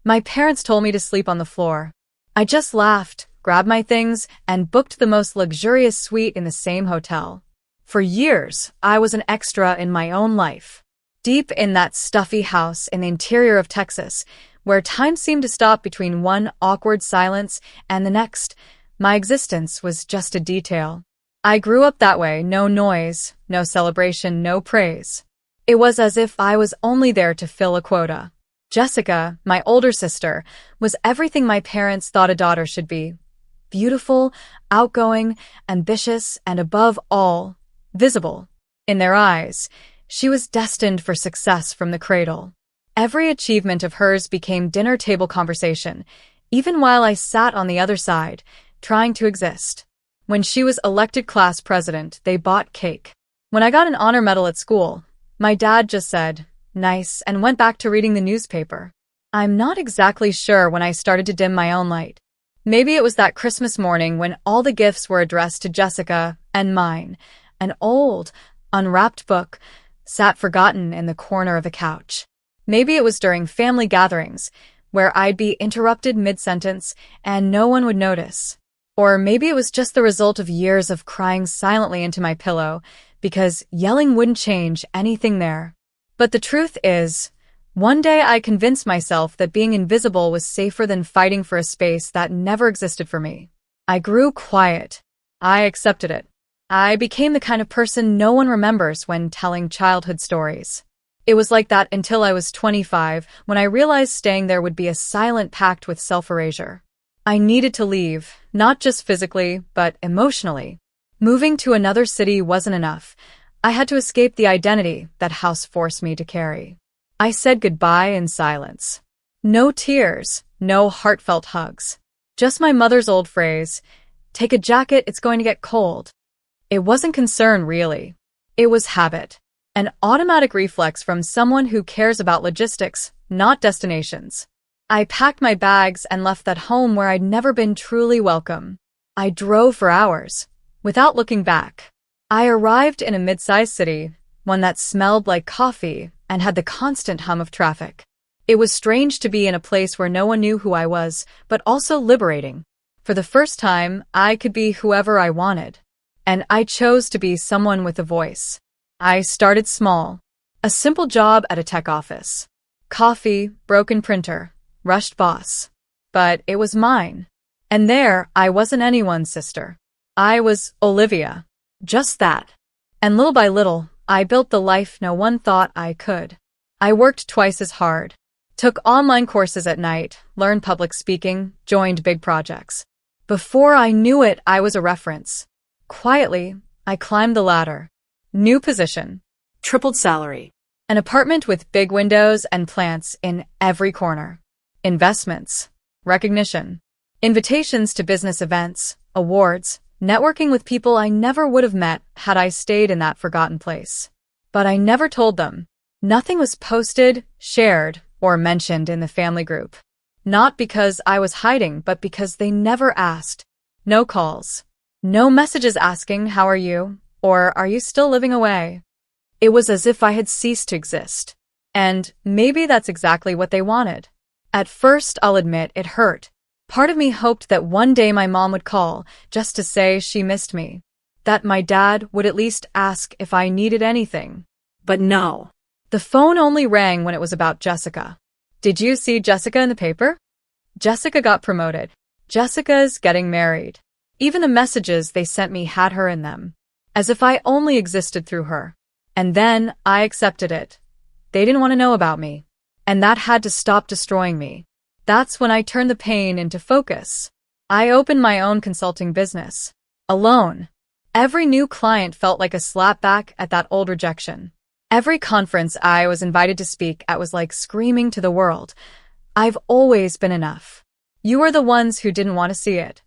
My parents told me to sleep on the floor. I just laughed, grabbed my things, and booked the most luxurious suite in the same hotel. For years, I was an extra in my own life. Deep in that stuffy house in the interior of Texas, where time seemed to stop between one awkward silence and the next, my existence was just a detail. I grew up that way, no noise, no celebration, no praise. It was as if I was only there to fill a quota. Jessica, my older sister, was everything my parents thought a daughter should be. Beautiful, outgoing, ambitious, and above all, visible. In their eyes, she was destined for success from the cradle. Every achievement of hers became dinner table conversation, even while I sat on the other side, trying to exist. When she was elected class president, they bought cake. When I got an honor medal at school, my dad just said, "Nice," and went back to reading the newspaper. I'm not exactly sure when I started to dim my own light. Maybe it was that Christmas morning when all the gifts were addressed to Jessica and mine. An old, unwrapped book sat forgotten in the corner of the couch. Maybe it was during family gatherings, where I'd be interrupted mid-sentence and no one would notice. Or maybe it was just the result of years of crying silently into my pillow, because yelling wouldn't change anything there. But the truth is, one day I convinced myself that being invisible was safer than fighting for a space that never existed for me. I grew quiet. I accepted it. I became the kind of person no one remembers when telling childhood stories. It was like that until I was 25, when I realized staying there would be a silent pact with self-erasure. I needed to leave, not just physically, but emotionally. Moving to another city wasn't enough. I had to escape the identity that house forced me to carry. I said goodbye in silence. No tears, no heartfelt hugs. Just my mother's old phrase, "Take a jacket, it's going to get cold." It wasn't concern, really. It was habit. An automatic reflex from someone who cares about logistics, not destinations. I packed my bags and left that home where I'd never been truly welcome. I drove for hours, without looking back. I arrived in a mid-sized city, one that smelled like coffee and had the constant hum of traffic. It was strange to be in a place where no one knew who I was, but also liberating. For the first time, I could be whoever I wanted. And I chose to be someone with a voice. I started small. A simple job at a tech office. Coffee, broken printer, rushed boss. But it was mine. And there, I wasn't anyone's sister. I was Olivia. Just that. And little by little, I built the life no one thought I could. I worked twice as hard. Took online courses at night, learned public speaking, joined big projects. Before I knew it, I was a reference. Quietly, I climbed the ladder. New position. Tripled salary. An apartment with big windows and plants in every corner. Investments. Recognition. Invitations to business events, awards, networking with people I never would have met had I stayed in that forgotten place. But I never told them. Nothing was posted, shared, or mentioned in the family group. Not because I was hiding, but because they never asked. No calls. No messages asking, "How are you?" or "Are you still living away?" It was as if I had ceased to exist. And maybe that's exactly what they wanted. At first, I'll admit, it hurt. Part of me hoped that one day my mom would call, just to say she missed me. That my dad would at least ask if I needed anything. But no. The phone only rang when it was about Jessica. "Did you see Jessica in the paper? Jessica got promoted. Jessica's getting married." Even the messages they sent me had her in them. As if I only existed through her. And then I accepted it. They didn't want to know about me. And that had to stop destroying me. That's when I turned the pain into focus. I opened my own consulting business. Alone. Every new client felt like a slap back at that old rejection. Every conference I was invited to speak at was like screaming to the world, "I've always been enough. You are the ones who didn't want to see it."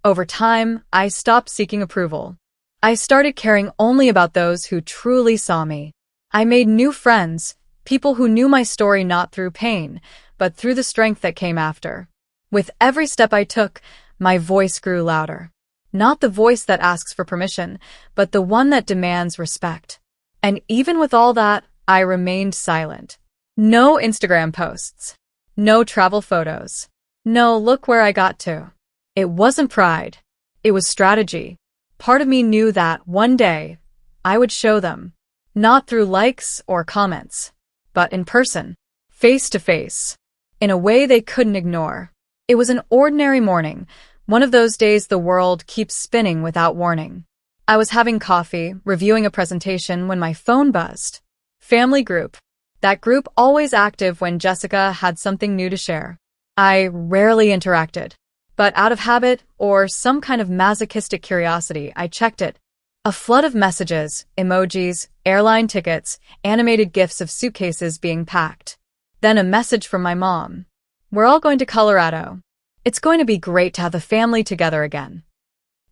Over time, I stopped seeking approval. I started caring only about those who truly saw me. I made new friends, people who knew my story not through pain, but through the strength that came after. With every step I took, my voice grew louder. Not the voice that asks for permission, but the one that demands respect. And even with all that, I remained silent. No Instagram posts. No travel photos. No, look where I got to. It wasn't pride. It was strategy. Part of me knew that one day I would show them. Not through likes or comments, but in person, face to face, in a way they couldn't ignore. It was an ordinary morning, one of those days the world keeps spinning without warning. I was having coffee, reviewing a presentation when my phone buzzed. Family group. That group always active when Jessica had something new to share. I rarely interacted, but out of habit or some kind of masochistic curiosity, I checked it. A flood of messages, emojis, airline tickets, animated gifs of suitcases being packed. Then a message from my mom. We're all going to Colorado. It's going to be great to have the family together again.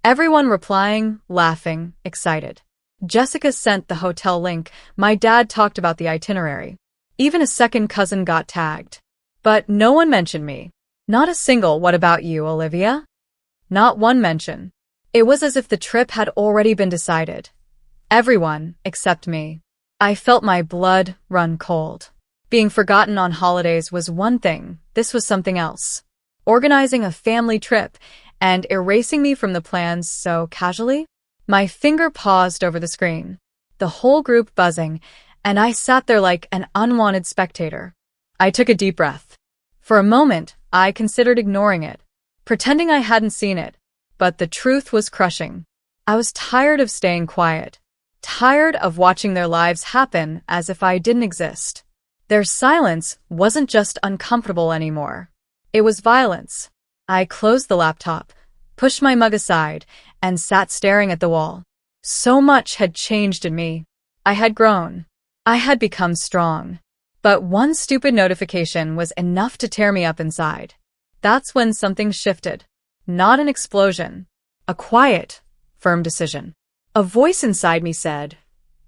Everyone replying, laughing, excited. Jessica sent the hotel link. My dad talked about the itinerary. Even a second cousin got tagged. But no one mentioned me. Not a single "What about you, Olivia?" Not one mention. It was as if the trip had already been decided. Everyone, except me. I felt my blood run cold. Being forgotten on holidays was one thing, this was something else. Organizing a family trip and erasing me from the plans so casually? My finger paused over the screen. The whole group buzzing, and I sat there like an unwanted spectator. I took a deep breath. For a moment, I considered ignoring it, pretending I hadn't seen it. But the truth was crushing. I was tired of staying quiet, tired of watching their lives happen as if I didn't exist. Their silence wasn't just uncomfortable anymore. It was violence. I closed the laptop, pushed my mug aside, and sat staring at the wall. So much had changed in me. I had grown. I had become strong. But one stupid notification was enough to tear me up inside. That's when something shifted. Not an explosion. A quiet, firm decision. A voice inside me said,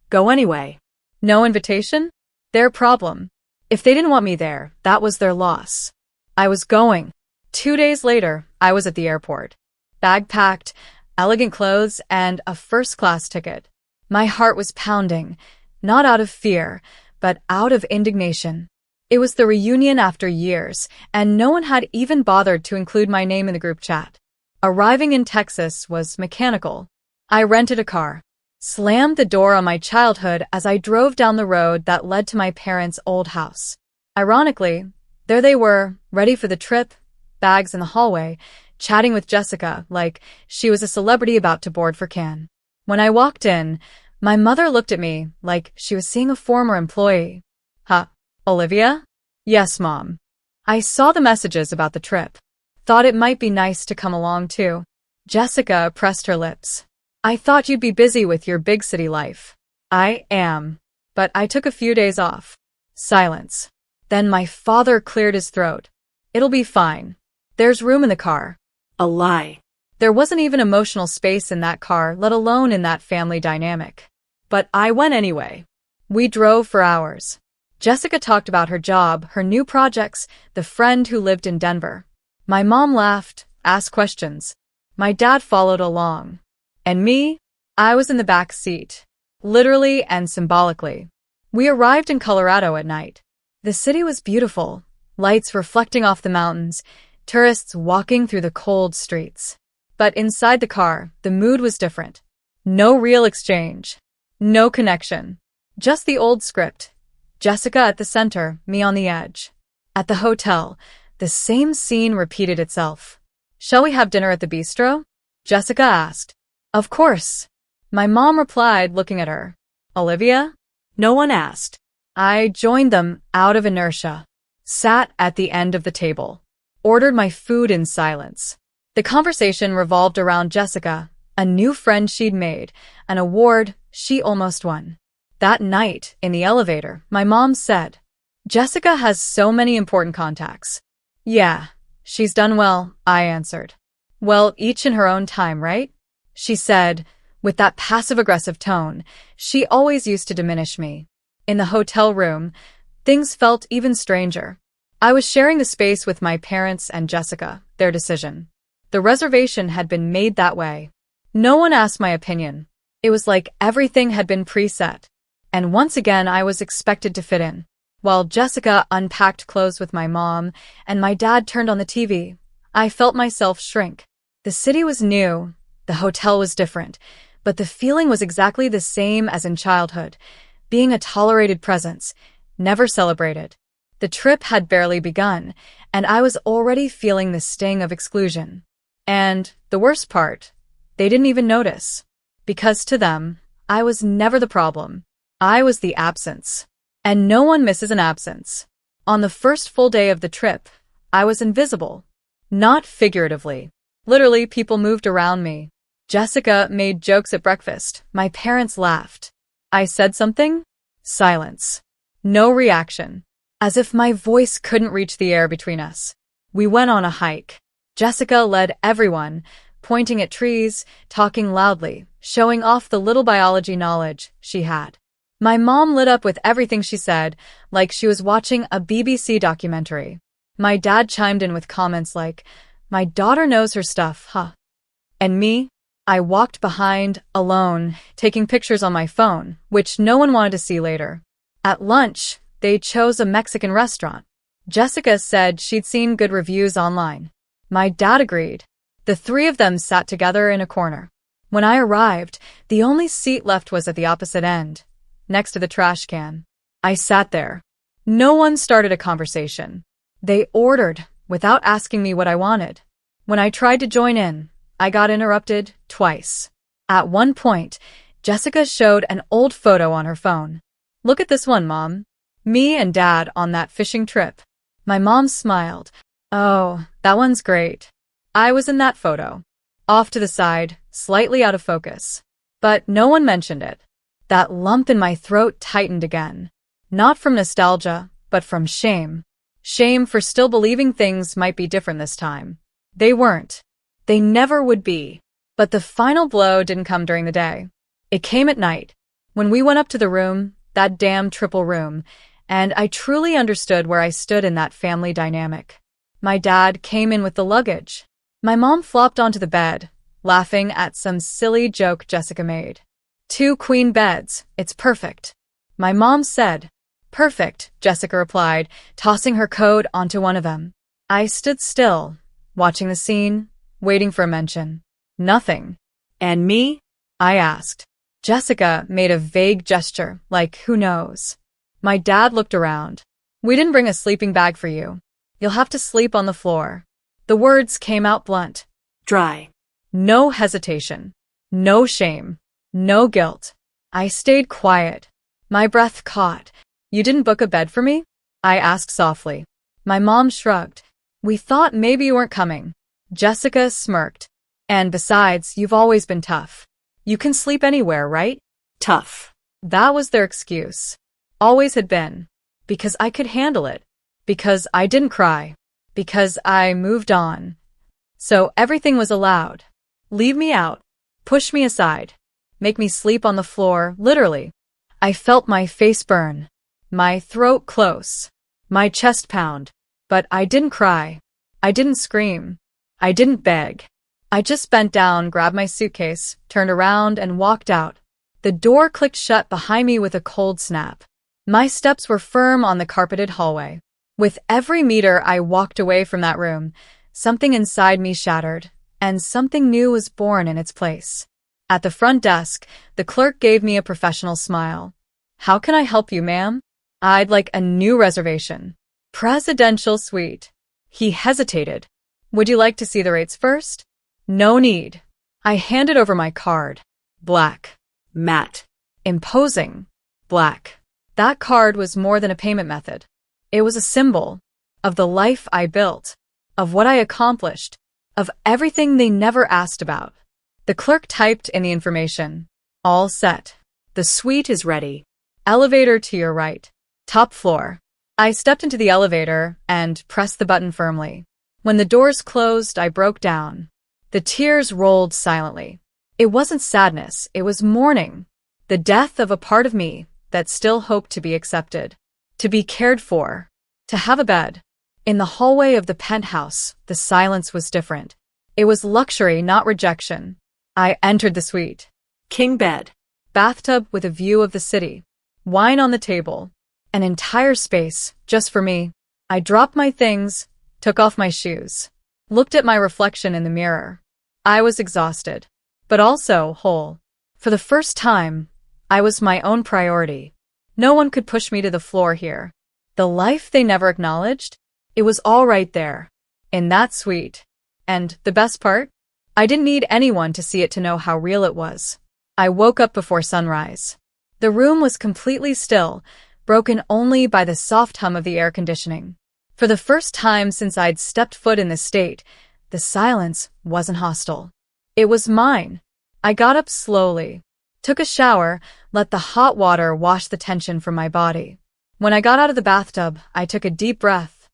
"Go anyway." No invitation? Their problem. If they didn't want me there, that was their loss. I was going. 2 days later, I was at the airport. Bag packed, elegant clothes, and a first-class ticket. My heart was pounding, not out of fear, but out of indignation. It was the reunion after years, and no one had even bothered to include my name in the group chat. Arriving in Texas was mechanical. I rented a car, slammed the door on my childhood as I drove down the road that led to my parents' old house. Ironically, there they were, ready for the trip, bags in the hallway, chatting with Jessica like she was a celebrity about to board for Cannes. When I walked in, my mother looked at me like she was seeing a former employee. "Huh, Olivia?" "Yes, Mom." I saw the messages about the trip. Thought it might be nice to come along too. Jessica pressed her lips. "I thought you'd be busy with your big city life." "I am. But I took a few days off." Silence. Then my father cleared his throat. "It'll be fine. There's room in the car." A lie. There wasn't even emotional space in that car, let alone in that family dynamic. But I went anyway. We drove for hours. Jessica talked about her job, her new projects, the friend who lived in Denver. My mom laughed, asked questions. My dad followed along. And me? I was in the back seat. Literally and symbolically. We arrived in Colorado at night. The city was beautiful, lights reflecting off the mountains, tourists walking through the cold streets. But inside the car, the mood was different. No real exchange. No connection. Just the old script. Jessica at the center, me on the edge. At the hotel, the same scene repeated itself. "Shall we have dinner at the bistro?" Jessica asked. "Of course." My mom replied, looking at her. "Olivia?" No one asked. I joined them out of inertia. Sat at the end of the table. Ordered my food in silence. The conversation revolved around Jessica, a new friend she'd made, an award she almost won. That night, in the elevator, my mom said, "Jessica has so many important contacts." "Yeah, she's done well," I answered. "Well, each in her own time, right?" She said, with that passive-aggressive tone. She always used to diminish me. In the hotel room, things felt even stranger. I was sharing the space with my parents and Jessica, their decision. The reservation had been made that way. No one asked my opinion. It was like everything had been preset. And once again I was expected to fit in. while Jessica unpacked clothes with my mom and my dad turned on the TV. I felt myself shrink. The city was new, the hotel was different, but the feeling was exactly the same as in childhood, being a tolerated presence, never celebrated. The trip had barely begun, and I was already feeling the sting of exclusion. And the worst part, they didn't even notice. Because to them, I was never the problem. I was the absence. And no one misses an absence. On the first full day of the trip, I was invisible. Not figuratively. Literally, people moved around me. Jessica made jokes at breakfast. My parents laughed. I said something? Silence. No reaction. As if my voice couldn't reach the air between us. We went on a hike. Jessica led everyone, pointing at trees, talking loudly, showing off the little biology knowledge she had. My mom lit up with everything she said, like she was watching a BBC documentary. My dad chimed in with comments like, "My daughter knows her stuff, huh?" And me? I walked behind, alone, taking pictures on my phone, which no one wanted to see later. At lunch, they chose a Mexican restaurant. Jessica said she'd seen good reviews online. My dad agreed. The three of them sat together in a corner. When I arrived, the only seat left was at the opposite end, next to the trash can. I sat there. No one started a conversation. They ordered, without asking me what I wanted. When I tried to join in, I got interrupted twice. At one point, Jessica showed an old photo on her phone. "Look at this one, Mom. Me and Dad on that fishing trip." My mom smiled. "Oh, that one's great. I was in that photo." Off to the side, slightly out of focus. But no one mentioned it. That lump in my throat tightened again. Not from nostalgia, but from shame. Shame for still believing things might be different this time. They weren't. They never would be. But the final blow didn't come during the day. It came at night. When we went up to the room, that damn triple room, and I truly understood where I stood in that family dynamic. My dad came in with the luggage. My mom flopped onto the bed, laughing at some silly joke Jessica made. "2 queen beds, it's perfect." My mom said. "Perfect," Jessica replied, tossing her coat onto one of them. I stood still, watching the scene, waiting for a mention. Nothing. "And me?" I asked. Jessica made a vague gesture, like who knows. My dad looked around. "We didn't bring a sleeping bag for you. You'll have to sleep on the floor." The words came out blunt. Dry. No hesitation. No shame. No guilt. I stayed quiet. My breath caught. "You didn't book a bed for me?" I asked softly. My mom shrugged. "We thought maybe you weren't coming." Jessica smirked. "And besides, you've always been tough. You can sleep anywhere, right?" Tough. That was their excuse. Always had been. Because I could handle it. Because I didn't cry. Because I moved on. So everything was allowed. Leave me out. Push me aside. Make me sleep on the floor, literally. I felt my face burn. My throat close. My chest pound. But I didn't cry. I didn't scream. I didn't beg. I just bent down, grabbed my suitcase, turned around, and walked out. The door clicked shut behind me with a cold snap. My steps were firm on the carpeted hallway. With every meter I walked away from that room, something inside me shattered, and something new was born in its place. At the front desk, the clerk gave me a professional smile. "How can I help you, ma'am?" "I'd like a new reservation. Presidential suite." He hesitated. "Would you like to see the rates first?" "No need." I handed over my card. Black. Matte. Imposing. Black. That card was more than a payment method. It was a symbol of the life I built, of what I accomplished, of everything they never asked about. The clerk typed in the information. "All set. The suite is ready. Elevator to your right. Top floor." I stepped into the elevator and pressed the button firmly. When the doors closed, I broke down. The tears rolled silently. It wasn't sadness, it was mourning. The death of a part of me that still hoped to be accepted, to be cared for, to have a bed. In the hallway of the penthouse, the silence was different. It was luxury, not rejection. I entered the suite. King bed. Bathtub with a view of the city. Wine on the table. An entire space, just for me. I dropped my things, took off my shoes, looked at my reflection in the mirror. I was exhausted, but also whole. For the first time, I was my own priority. No one could push me to the floor here. The life they never acknowledged? It was all right there, in that suite. And the best part? I didn't need anyone to see it to know how real it was. I woke up before sunrise. The room was completely still, broken only by the soft hum of the air conditioning. For the first time since I'd stepped foot in this state, the silence wasn't hostile. It was mine. I got up slowly, took a shower, let the hot water wash the tension from my body. When I got out of the bathtub, I took a deep breath.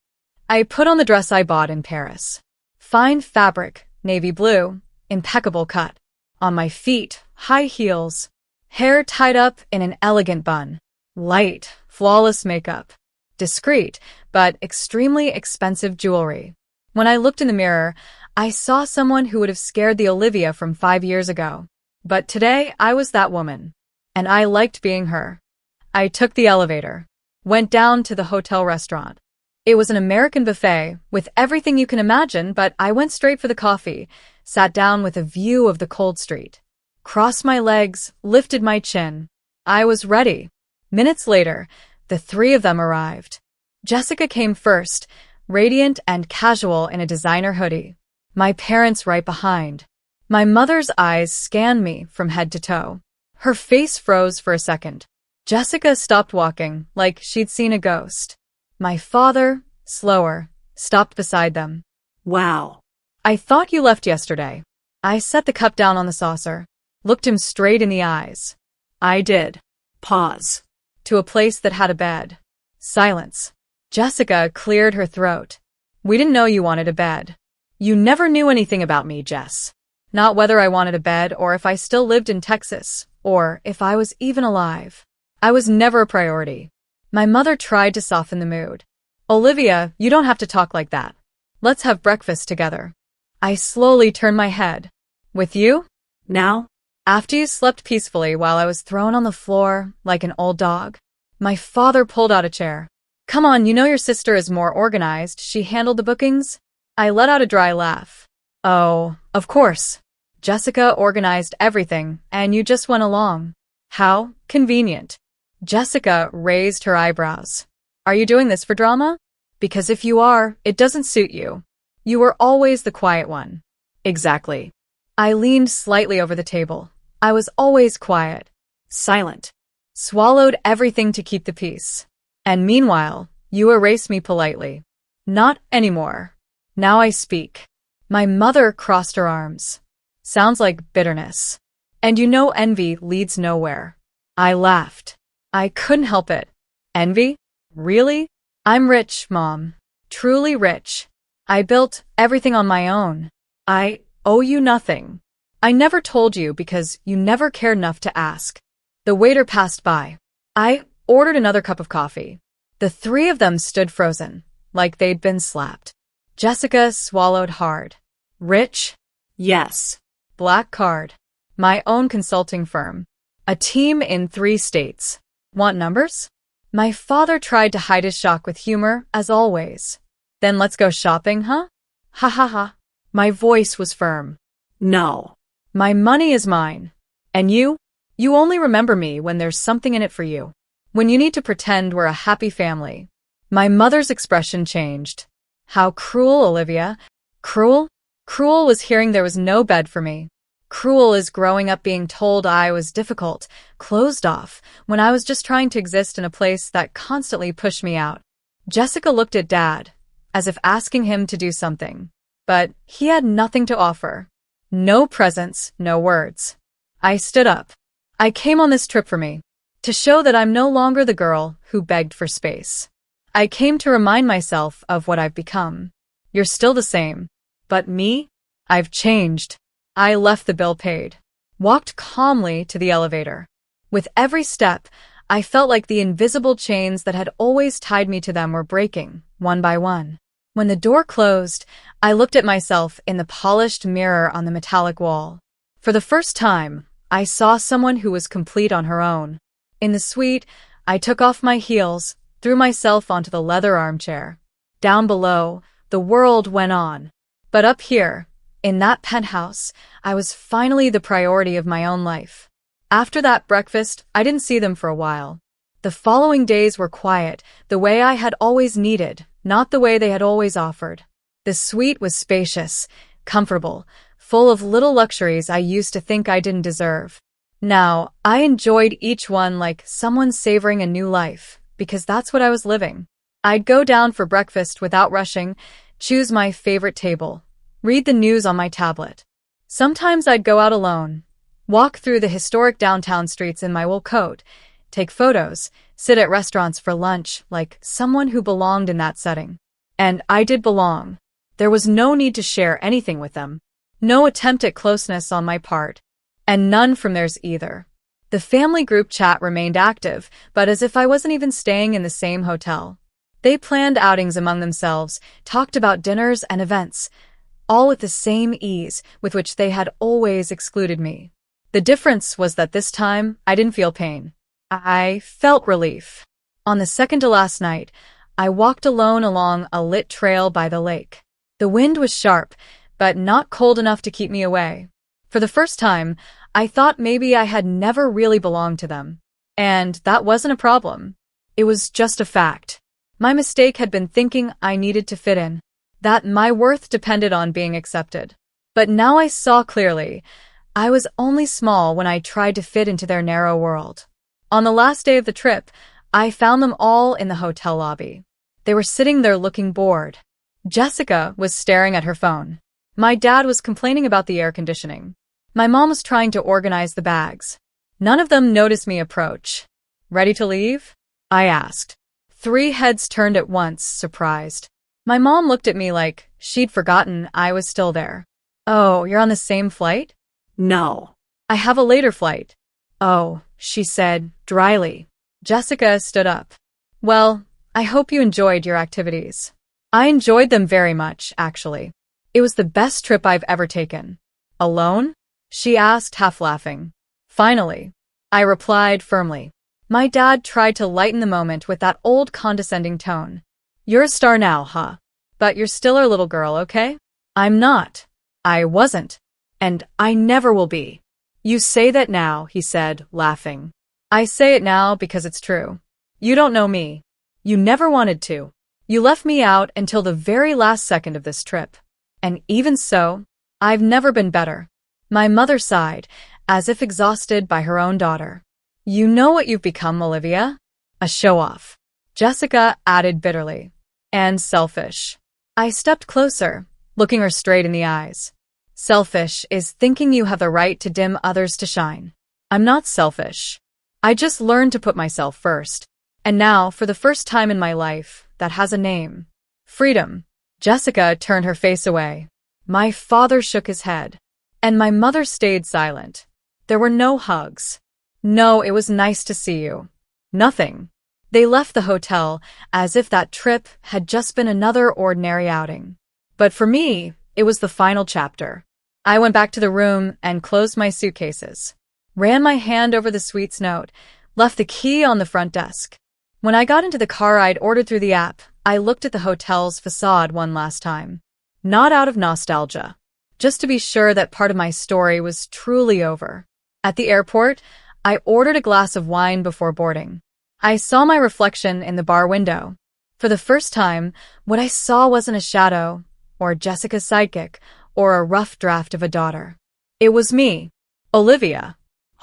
I put on the dress I bought in Paris. Fine fabric, navy blue, impeccable cut. On my feet, high heels, hair tied up in an elegant bun. Light, flawless makeup. Discreet, but extremely expensive jewelry. When I looked in the mirror, I saw someone who would have scared the Olivia from 5 years ago. But today, I was that woman. And I liked being her. I took the elevator. Went down to the hotel restaurant. It was an American buffet with everything you can imagine, but I went straight for the coffee, sat down with a view of the cold street. Crossed my legs, lifted my chin. I was ready. Minutes later, the three of them arrived. Jessica came first, radiant and casual in a designer hoodie. My parents right behind. My mother's eyes scanned me from head to toe. Her face froze for a second. Jessica stopped walking, like she'd seen a ghost. My father, slower, stopped beside them. Wow. I thought you left yesterday. I set the cup down on the saucer, looked him straight in the eyes. I did. Pause. To a place that had a bed. Silence. Jessica cleared her throat. We didn't know you wanted a bed. You never knew anything about me, Jess. Not whether I wanted a bed or if I still lived in Texas, or if I was even alive. I was never a priority. My mother tried to soften the mood. Olivia, you don't have to talk like that. Let's have breakfast together. I slowly turned my head. With you? Now? After you slept peacefully while I was thrown on the floor like an old dog. My father pulled out a chair. Come on, you know your sister is more organized. She handled the bookings? I let out a dry laugh. Oh, of course. Jessica organized everything, and you just went along. How convenient. Jessica raised her eyebrows. Are you doing this for drama? Because if you are, it doesn't suit you. You were always the quiet one. Exactly. I leaned slightly over the table. I was always quiet. Silent. Swallowed everything to keep the peace. And meanwhile, you erased me politely. Not anymore. Now I speak. My mother crossed her arms. Sounds like bitterness. And you know envy leads nowhere. I laughed. I couldn't help it. Envy? Really? I'm rich, Mom. Truly rich. I built everything on my own. I owe you nothing. I never told you because you never cared enough to ask. The waiter passed by. I ordered another cup of coffee. The three of them stood frozen, like they'd been slapped. Jessica swallowed hard. Rich? Yes. Black card. My own consulting firm. A team in 3 states. Want numbers? My father tried to hide his shock with humor, as always. Then let's go shopping, huh? Ha ha ha. My voice was firm. No. My money is mine. And you? You only remember me when there's something in it for you. When you need to pretend we're a happy family. My mother's expression changed. How cruel, Olivia. Cruel? Cruel was hearing there was no bed for me. Cruel is growing up being told I was difficult, closed off, when I was just trying to exist in a place that constantly pushed me out. Jessica looked at Dad, as if asking him to do something. But he had nothing to offer. No presents, no words. I stood up. I came on this trip for me. To show that I'm no longer the girl who begged for space. I came to remind myself of what I've become. You're still the same. But me? I've changed. I left the bill paid. Walked calmly to the elevator. With every step, I felt like the invisible chains that had always tied me to them were breaking, one by one. When the door closed, I looked at myself in the polished mirror on the metallic wall. For the first time, I saw someone who was complete on her own. In the suite, I took off my heels, threw myself onto the leather armchair. Down below, the world went on. But up here, in that penthouse, I was finally the priority of my own life. After that breakfast, I didn't see them for a while. The following days were quiet, the way I had always needed, not the way they had always offered. The suite was spacious, comfortable, full of little luxuries I used to think I didn't deserve. Now, I enjoyed each one like someone savoring a new life, because that's what I was living. I'd go down for breakfast without rushing, choose my favorite table, read the news on my tablet. Sometimes I'd go out alone, walk through the historic downtown streets in my wool coat, take photos, sit at restaurants for lunch like someone who belonged in that setting. And I did belong. There was no need to share anything with them. No attempt at closeness on my part. And none from theirs either. The family group chat remained active, but as if I wasn't even staying in the same hotel. They planned outings among themselves, talked about dinners and events, all with the same ease with which they had always excluded me. The difference was that this time, I didn't feel pain. I felt relief. On the second to last night, I walked alone along a lit trail by the lake. The wind was sharp, but not cold enough to keep me away. For the first time, I thought maybe I had never really belonged to them. And that wasn't a problem. It was just a fact. My mistake had been thinking I needed to fit in, that my worth depended on being accepted. But now I saw clearly, I was only small when I tried to fit into their narrow world. On the last day of the trip, I found them all in the hotel lobby. They were sitting there looking bored. Jessica was staring at her phone. My dad was complaining about the air conditioning. My mom was trying to organize the bags. None of them noticed me approach. "Ready to leave?" I asked. 3 heads turned at once, surprised. My mom looked at me like she'd forgotten I was still there. "Oh, you're on the same flight?" No. "I have a later flight." "Oh," she said, dryly. Jessica stood up. "Well, I hope you enjoyed your activities." I enjoyed them very much, actually. It was the best trip I've ever taken. "Alone?" she asked, half laughing. "Finally," I replied firmly. My dad tried to lighten the moment with that old condescending tone. "You're a star now, huh? But you're still our little girl, okay?" "I'm not. I wasn't. And I never will be." "You say that now," he said, laughing. "I say it now because it's true. You don't know me. You never wanted to. You left me out until the very last second of this trip. And even so, I've never been better." My mother sighed, as if exhausted by her own daughter. "You know what you've become, Olivia? A show-off," Jessica added bitterly. "And selfish." I stepped closer, looking her straight in the eyes. "Selfish is thinking you have the right to dim others to shine. I'm not selfish. I just learned to put myself first. And now, for the first time in my life, that has a name. Freedom." Jessica turned her face away. My father shook his head. And my mother stayed silent. There were no hugs. "No, it was nice to see you." Nothing. They left the hotel as if that trip had just been another ordinary outing. But for me, it was the final chapter. I went back to the room and closed my suitcases. Ran my hand over the suite's note, left the key on the front desk. When I got into the car I'd ordered through the app, I looked at the hotel's facade one last time. Not out of nostalgia. Just to be sure that part of my story was truly over. At the airport, I ordered a glass of wine before boarding. I saw my reflection in the bar window. For the first time, what I saw wasn't a shadow, or Jessica's sidekick, or a rough draft of a daughter. It was me, Olivia.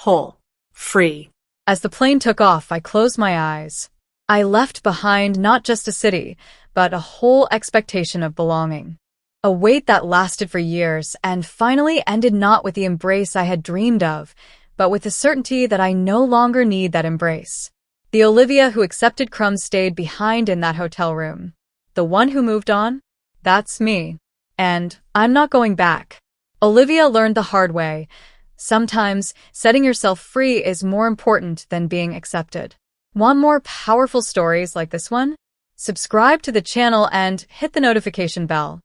Whole. Free. As the plane took off, I closed my eyes. I left behind not just a city, but a whole expectation of belonging. A wait that lasted for years and finally ended not with the embrace I had dreamed of, but with the certainty that I no longer need that embrace. The Olivia who accepted crumbs stayed behind in that hotel room. The one who moved on? That's me. And I'm not going back. Olivia learned the hard way. Sometimes setting yourself free is more important than being accepted. Want more powerful stories like this one? Subscribe to the channel and hit the notification bell.